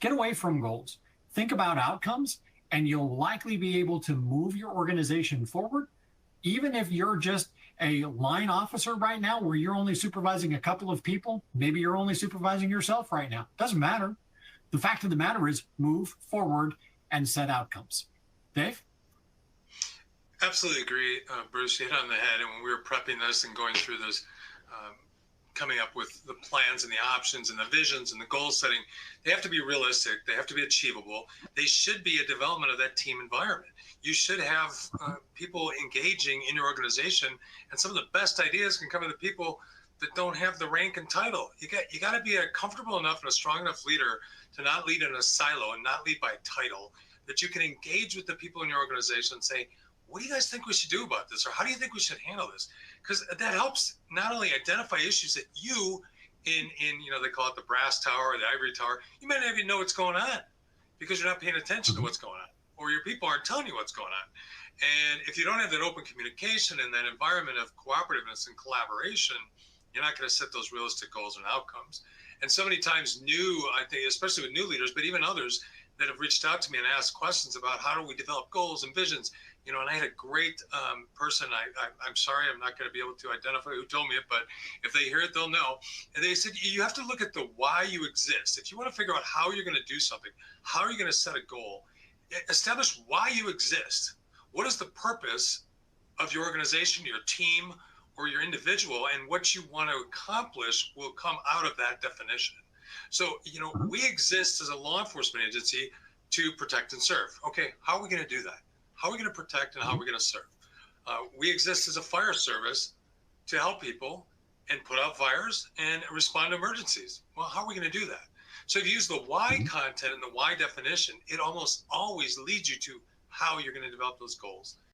Get away from goals. Think about outcomes, and you'll likely be able to move your organization forward. Even if you're just a line officer right now, where you're only supervising a couple of people, maybe you're only supervising yourself right now. Doesn't matter. The fact of the matter is move forward and set outcomes. Dave? Absolutely agree, Bruce. You hit on the head. And when we were prepping this and going through this, um, coming up with the plans and the options and the visions and the goal setting, they have to be realistic. They have to be achievable. They should be a development of that team environment. You should have people engaging in your organization, and some of the best ideas can come from the people that don't have the rank and title. You got to be a comfortable enough and a strong enough leader to not lead in a silo and not lead by title, that you can engage with the people in your organization and say, what do you guys think we should do about this? Or how do you think we should handle this? Because that helps not only identify issues that you they call it the brass tower or the ivory tower, you might not even know what's going on because you're not paying attention to what's going on, or your people aren't telling you what's going on. And if you don't have that open communication and that environment of cooperativeness and collaboration, you're not going to set those realistic goals and outcomes. And so many times I think, especially with new leaders, but even others that have reached out to me and asked questions about how do we develop goals and visions. And I had a great person, I'm sorry, I'm not going to be able to identify who told me it, but if they hear it, they'll know. And they said, you have to look at the why you exist. If you want to figure out how you're going to do something, how are you going to set a goal, establish why you exist. What is the purpose of your organization, your team, or your individual, and what you want to accomplish will come out of that definition. So, we exist as a law enforcement agency to protect and serve. Okay, how are we going to do that? How are we going to protect and how are we going to serve? We exist as a fire service to help people and put out fires and respond to emergencies. Well, how are we going to do that? So if you use the why content and the why definition, it almost always leads you to how you're going to develop those goals